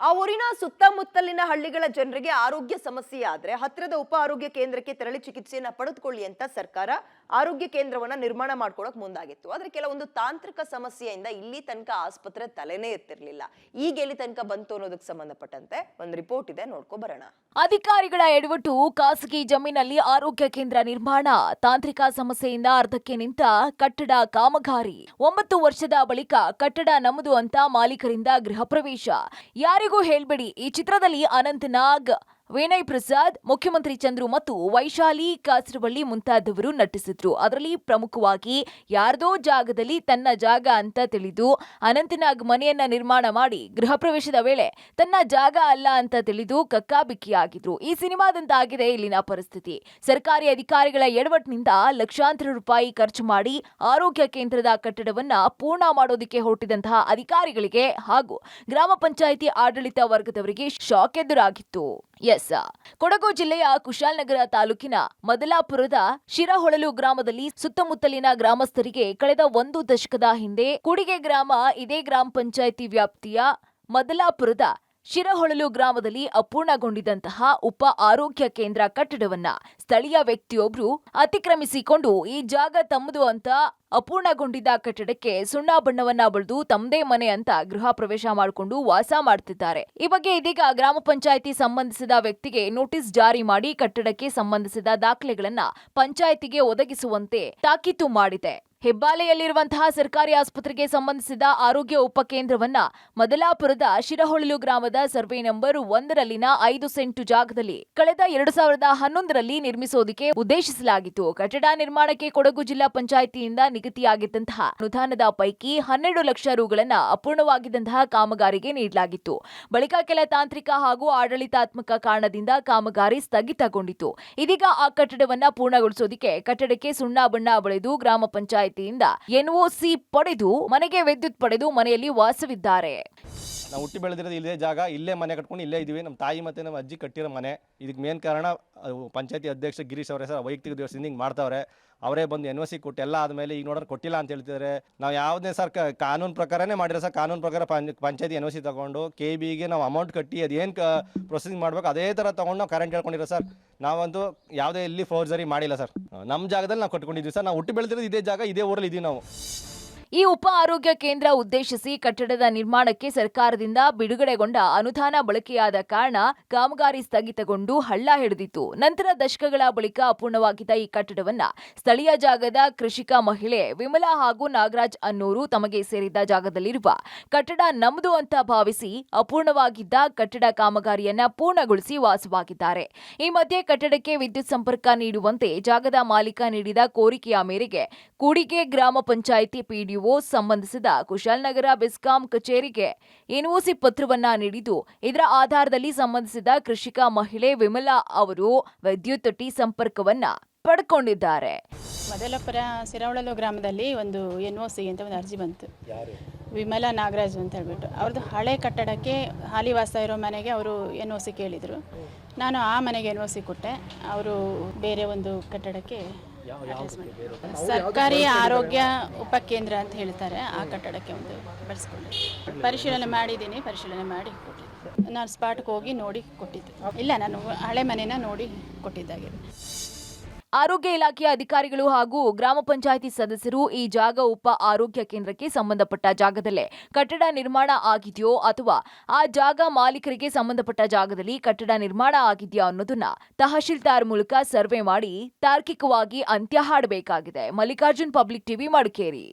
ಆ ಊರಿನ ಸುತ್ತಮುತ್ತಲಿನ ಹಳ್ಳಿಗಳ ಜನರಿಗೆ ಆರೋಗ್ಯ ಸಮಸ್ಯೆ ಆದ್ರೆ ಹತ್ತಿರದ ಉಪ ಆರೋಗ್ಯ ಕೇಂದ್ರಕ್ಕೆ ತೆರಳಿ ಚಿಕಿತ್ಸೆಯನ್ನ ಪಡೆದುಕೊಳ್ಳಿ ಅಂತ ಸರ್ಕಾರ ಆರೋಗ್ಯ ಕೇಂದ್ರವನ್ನ ನಿರ್ಮಾಣ ಮಾಡ್ಕೊಳಕ್ ಮುಂದಾಗಿತ್ತು. ಆದ್ರೆ ಕೆಲವೊಂದು ತಾಂತ್ರಿಕ ಸಮಸ್ಯೆಯಿಂದ ಇಲ್ಲಿ ತನಕ ಆಸ್ಪತ್ರೆ ತಲೆನೇ ಎತ್ತಿರ್ಲಿಲ್ಲ. ಈಗ ಎಲ್ಲಿ ತನಕ ಬಂತು ಅನ್ನೋದಕ್ಕೆ ಸಂಬಂಧಪಟ್ಟಂತೆ ಒಂದು ರಿಪೋರ್ಟ್ ಇದೆ, ನೋಡ್ಕೊ ಬರೋಣ. ಅಧಿಕಾರಿಗಳ ಎಡವಟ್ಟು, ಖಾಸಗಿ ಜಮೀನಲ್ಲಿ ಆರೋಗ್ಯ ಕೇಂದ್ರ ನಿರ್ಮಾಣ, ತಾಂತ್ರಿಕ ಸಮಸ್ಯೆಯಿಂದ ಅರ್ಧಕ್ಕೆ ನಿಂತ ಕಟ್ಟಡ ಕಾಮಗಾರಿ. 9 ವರ್ಷದ ಬಳಿಕ ಕಟ್ಟಡ ನಮ್ಮದು ಅಂತ ಮಾಲೀಕರಿಂದ ಗೃಹ ಪ್ರವೇಶ. ಯಾರಿಗೂ ಹೇಳ್ಬೇಡಿ. ಈ ಚಿತ್ರದಲ್ಲಿ ಅನಂತ್ ನಾಗ್, ವಿನಯ್ ಪ್ರಸಾದ್, ಮುಖ್ಯಮಂತ್ರಿ ಚಂದ್ರು ಮತ್ತು ವೈಶಾಲಿ ಕಾಸರವಳ್ಳಿ ಮುಂತಾದವರು ನಟಿಸಿದ್ರು. ಅದರಲ್ಲಿ ಪ್ರಮುಖವಾಗಿ ಯಾರ್ದೋ ಜಾಗದಲ್ಲಿ ತನ್ನ ಜಾಗ ಅಂತ ತಿಳಿದು ಅನಂತನಾಗ್ ಮನೆಯನ್ನ ನಿರ್ಮಾಣ ಮಾಡಿ ಗೃಹ ಪ್ರವೇಶದ ವೇಳೆ ತನ್ನ ಜಾಗ ಅಲ್ಲ ಅಂತ ತಿಳಿದು ಕಕ್ಕಾಬಿಕ್ಕಿಯಾಗಿದ್ರು. ಈ ಸಿನಿಮಾದಂತಾಗಿದೆ ಇಲ್ಲಿನ ಪರಿಸ್ಥಿತಿ. ಸರ್ಕಾರಿ ಅಧಿಕಾರಿಗಳ ಎಡವಟ್ಟಿನಿಂದ ಲಕ್ಷಾಂತರ ರೂಪಾಯಿ ಖರ್ಚು ಮಾಡಿ ಆರೋಗ್ಯ ಕೇಂದ್ರದ ಕಟ್ಟಡವನ್ನ ಪೂರ್ಣ ಮಾಡೋದಕ್ಕೆ ಹೊರಟಿದಂತಹ ಅಧಿಕಾರಿಗಳಿಗೆ ಹಾಗೂ ಗ್ರಾಮ ಪಂಚಾಯಿತಿ ಆಡಳಿತ ವರ್ಗದವರಿಗೆ ಶಾಕ್ ಎದುರಾಗಿತ್ತು. ಕೊಡಗು ಜಿಲ್ಲೆಯ ಕುಶಾಲನಗರ ತಾಲೂಕಿನ ಮದಲಾಪುರದ ಶಿರಹೊಳಲು ಗ್ರಾಮದಲ್ಲಿ ಸುತ್ತಮುತ್ತಲಿನ ಗ್ರಾಮಸ್ಥರಿಗೆ ಕಳೆದ 1 ದಶಕದ ಹಿಂದೆ ಕೂಡಿಗೆ ಗ್ರಾಮ, ಇದೇ ಗ್ರಾಮ ಪಂಚಾಯಿತಿ ವ್ಯಾಪ್ತಿಯ ಮದಲಾಪುರದ ಶಿರಹೊಳಲು ಗ್ರಾಮದಲ್ಲಿ ಅಪೂರ್ಣಗೊಂಡಿದ್ದಂತಹ ಉಪ ಆರೋಗ್ಯ ಕೇಂದ್ರ ಕಟ್ಟಡವನ್ನ ಸ್ಥಳೀಯ ವ್ಯಕ್ತಿಯೊಬ್ರು ಅತಿಕ್ರಮಿಸಿಕೊಂಡು ಈ ಜಾಗ ತಮ್ಮದು ಅಂತ ಅಪೂರ್ಣಗೊಂಡಿದ್ದ ಕಟ್ಟಡಕ್ಕೆ ಸುಣ್ಣ ಬಣ್ಣವನ್ನ ಬಳಿದು ತಮ್ಮದೇ ಮನೆ ಅಂತ ಗೃಹ ಪ್ರವೇಶ ಮಾಡಿಕೊಂಡು ವಾಸ ಮಾಡ್ತಿದ್ದಾರೆ. ಈ ಬಗ್ಗೆ ಇದೀಗ ಗ್ರಾಮ ಪಂಚಾಯಿತಿ ಸಂಬಂಧಿಸಿದ ವ್ಯಕ್ತಿಗೆ ನೋಟಿಸ್ ಜಾರಿ ಮಾಡಿ ಕಟ್ಟಡಕ್ಕೆ ಸಂಬಂಧಿಸಿದ ದಾಖಲೆಗಳನ್ನ ಪಂಚಾಯಿತಿಗೆ ಒದಗಿಸುವಂತೆ ತಾಕೀತು ಮಾಡಿದೆ. ಹೆಬ್ಬಾಲೆಯಲ್ಲಿರುವಂತಹ ಸರ್ಕಾರಿ ಆಸ್ಪತ್ರೆಗೆ ಸಂಬಂಧಿಸಿದ ಆರೋಗ್ಯ ಉಪಕೇಂದ್ರವನ್ನ ಮದಲಾಪುರದ ಶಿರಹೊಳಲು ಗ್ರಾಮದ ಸರ್ವೆ ನಂಬರ್ 1ರಲ್ಲಿನ 5 ಸೆಂಟು ಜಾಗದಲ್ಲಿ ಕಳೆದ 2011ರಲ್ಲಿ ನಿರ್ಮಿಸೋದಕ್ಕೆ ಉದ್ದೇಶಿಸಲಾಗಿತ್ತು. ಕಟ್ಟಡ ನಿರ್ಮಾಣಕ್ಕೆ ಕೊಡಗು ಜಿಲ್ಲಾ ಪಂಚಾಯಿತಿಯಿಂದ ನಿಗದಿಯಾಗಿದ್ದಂತಹ ಅನುದಾನದ ಪೈಕಿ 12 ಲಕ್ಷ ರುಗಳನ್ನ ಅಪೂರ್ಣವಾಗಿದ್ದಂತಹ ಕಾಮಗಾರಿಗೆ ನೀಡಲಾಗಿತ್ತು. ಬಳಿಕ ಕೆಲ ತಾಂತ್ರಿಕ ಹಾಗೂ ಆಡಳಿತಾತ್ಮಕ ಕಾರಣದಿಂದ ಕಾಮಗಾರಿ ಸ್ಥಗಿತಗೊಂಡಿತು. ಇದೀಗ ಆ ಕಟ್ಟಡವನ್ನ ಪೂರ್ಣಗೊಳಿಸೋದಕ್ಕೆ ಕಟ್ಟಡಕ್ಕೆ ಸುಣ್ಣ ಬಣ್ಣ ಬಳಿದು ಗ್ರಾಮ ಪಂಚಾಯಿತಿಯಿಂದ ಎನ್ಒಸಿ ಪಡೆದು ಮನೆಗೆ ವಿದ್ಯುತ್ ಪಡೆದು ಮನೆಯಲ್ಲಿ ವಾಸವಿದ್ದಾರೆ. ನಾವು ಹುಟ್ಟಿ ಬೆಳೆದಿರೋದು ಇಲ್ಲೇ ಜಾಗ, ಇಲ್ಲೇ ಮನೆ ಕಟ್ಕೊಂಡು ಇಲ್ಲೇ ಇದೀವಿ. ನಮ್ಮ ತಾಯಿ ಮತ್ತು ನಮ್ಮ ಅಜ್ಜಿ ಕಟ್ಟಿರೋ ಮನೆ. ಇದಕ್ಕೆ ಮೇನ್ ಕಾರಣ ಪಂಚಾಯತಿ ಅಧ್ಯಕ್ಷ ಗಿರೀಶ್ ಅವರೇ ಸರ್ ವೈಯಕ್ತಿಕ ದಿವಸದಿಂದ ಹಿಂಗೆ ಮಾಡ್ತಾವ್ರೆ. ಅವರೇ ಬಂದು ಎನ್ಒಸಿ ಕೊಟ್ಟು ಎಲ್ಲ ಆದಮೇಲೆ ಈಗ ನೋಡಿದ್ರೆ ಕೊಟ್ಟಿಲ್ಲ ಅಂತ ಹೇಳ್ತಿದ್ದಾರೆ. ನಾವು ಯಾವುದೇ ಸರ್ ಕಾನೂನು ಪ್ರಕಾರನೇ ಮಾಡಿರೋ ಸರ್. ಕಾನೂನು ಪ್ರಕಾರ ಪಂಚಾಯತಿ ಎನ್ಒಸಿ ತೊಗೊಂಡು KBಗೆ ನಾವು ಅಮೌಂಟ್ ಕಟ್ಟಿ ಅದೇನು ಪ್ರೊಸೆಸಿಂಗ್ ಮಾಡಬೇಕು ಅದೇ ಥರ ತೊಗೊಂಡು ನಾವು ಕರೆಂಟ್ ಹೇಳ್ಕೊಂಡಿರೋ ಸರ್. ನಾವಂತೂ ಯಾವುದೇ ಎಲ್ಲಿ ಫೋರ್ಜರಿ ಮಾಡಿಲ್ಲ ಸರ್. ನಮ್ಮ ಜಾಗದಲ್ಲಿ ನಾವು ಕಟ್ಕೊಂಡಿದ್ವಿ ಸರ್. ನಾವು ಹುಟ್ಟಿ ಬೆಳೆದಿರೋದು ಇದೇ ಜಾಗ, ಇದೇ ಊರಲ್ಲಿ ಇದೀವಿ ನಾವು. ಈ ಉಪ ಆರೋಗ್ಯ ಕೇಂದ್ರ ಉದ್ದೇಶಿಸಿ ಕಟ್ಟಡದ ನಿರ್ಮಾಣಕ್ಕೆ ಸರ್ಕಾರದಿಂದ ಬಿಡುಗಡೆಗೊಂಡ ಅನುದಾನ ಬಳಕೆಯಾದ ಕಾರಣ ಕಾಮಗಾರಿ ಸ್ಥಗಿತಗೊಂಡು ಹಳ್ಳ ಹಿಡಿದಿತ್ತು. ನಂತರ ದಶಕಗಳ ಬಳಿಕ ಅಪೂರ್ಣವಾಗಿದ್ದ ಈ ಕಟ್ಟಡವನ್ನ ಸ್ಥಳೀಯ ಜಾಗದ ಕೃಷಿಕ ಮಹಿಳೆ ವಿಮಲಾ ಹಾಗೂ ನಾಗರಾಜ್ ಅನ್ನೋರು ತಮಗೆ ಸೇರಿದ್ದ ಜಾಗದಲ್ಲಿರುವ ಕಟ್ಟಡ ನಮ್ಮದು ಅಂತ ಭಾವಿಸಿ ಅಪೂರ್ಣವಾಗಿದ್ದ ಕಟ್ಟಡ ಕಾಮಗಾರಿಯನ್ನ ಪೂರ್ಣಗೊಳಿಸಿ ವಾಸವಾಗಿದ್ದಾರೆ. ಈ ಮಧ್ಯೆ ಕಟ್ಟಡಕ್ಕೆ ವಿದ್ಯುತ್ ಸಂಪರ್ಕ ನೀಡುವಂತೆ ಜಾಗದ ಮಾಲೀಕ ನೀಡಿದ ಕೋರಿಕೆಯ ಮೇರೆಗೆ ಕೂಡಿಗೆ ಗ್ರಾಮ ಪಂಚಾಯಿತಿ PDO ಸಂಬಂಧಿಸಿದ ಕುಶಾಲನಗರ ಬೆಸ್ಕಾಂ ಕಚೇರಿಗೆ ಎನ್ಒಸಿ ಪತ್ರವನ್ನ ನೀಡಿದ್ದು, ಇದರ ಆಧಾರದಲ್ಲಿ ಸಂಬಂಧಿಸಿದ ಕೃಷಿಕ ಮಹಿಳೆ ವಿಮಲಾ ಅವರು ವಿದ್ಯುತ್ ಟಿ ಸಂಪರ್ಕವನ್ನ ಪಡ್ಕೊಂಡಿದ್ದಾರೆ. ಮದಲಾಪುರ ಶಿರಹೊಳಲು ಗ್ರಾಮದಲ್ಲಿ ಒಂದು ಎನ್ಒಸಿ ಅಂತ ಒಂದು ಅರ್ಜಿ ಬಂತು. ವಿಮಲಾ ನಾಗರಾಜ್ ಅಂತ ಹೇಳ್ಬಿಟ್ಟು ಅವ್ರದ್ದು ಹಳೆ ಕಟ್ಟಡಕ್ಕೆ ಹಾಲಿ ವಾಸ ಇರೋ ಮನೆಗೆ ಅವರು ಎನ್ಒಸಿ ಕೇಳಿದರು. ನಾನು ಆ ಮನೆಗೆ ಎನ್ಒಸಿ ಕೊಟ್ಟೆ. ಅವರು ಬೇರೆ ಒಂದು ಕಟ್ಟಡಕ್ಕೆ ಸರ್ಕಾರಿ ಆರೋಗ್ಯ ಉಪಕೇಂದ್ರ ಅಂತ ಹೇಳ್ತಾರೆ, ಆ ಕಟ್ಟಡಕ್ಕೆ ಒಂದು ಬಳಸ್ಕೊಂಡು ಪರಿಶೀಲನೆ ಮಾಡಿದ್ದೀನಿ. ಪರಿಶೀಲನೆ ಮಾಡಿ ಕೊಟ್ಟಿದ್ದೆ. ನಾನು ಸ್ಪಾಟ್ಗೆ ಹೋಗಿ ನೋಡಿ ಕೊಟ್ಟಿದ್ದೆ. ಇಲ್ಲ, ನಾನು ಹಳೆ ಮನೆನ ನೋಡಿ ಕೊಟ್ಟಿದ್ದಾಗಿದೆ. ಆರೋಗ್ಯ ಇಲಾಖೆಯ ಅಧಿಕಾರಿಗಳು ಹಾಗೂ ಗ್ರಾಮ ಪಂಚಾಯಿತಿ ಸದಸ್ಯರು ಈ ಜಾಗ ಉಪ ಆರೋಗ್ಯ ಕೇಂದ್ರಕ್ಕೆ ಸಂಬಂಧಪಟ್ಟ ಜಾಗದಲ್ಲೇ ಕಟ್ಟಡ ನಿರ್ಮಾಣ ಆಗಿದೆಯೋ ಅಥವಾ ಆ ಜಾಗ ಮಾಲೀಕರಿಗೆ ಸಂಬಂಧಪಟ್ಟ ಜಾಗದಲ್ಲಿ ಕಟ್ಟಡ ನಿರ್ಮಾಣ ಆಗಿದೆಯಾ ಅನ್ನೋದನ್ನ ತಹಶೀಲ್ದಾರ್ ಮೂಲಕ ಸರ್ವೆ ಮಾಡಿ ತಾರ್ಕಿಕವಾಗಿ ಅಂತ್ಯ ಹಾಡಬೇಕಾಗಿದೆ. ಮಲ್ಲಿಕಾರ್ಜುನ್, ಪಬ್ಲಿಕ್ ಟಿವಿ, ಮಡಿಕೇರಿ.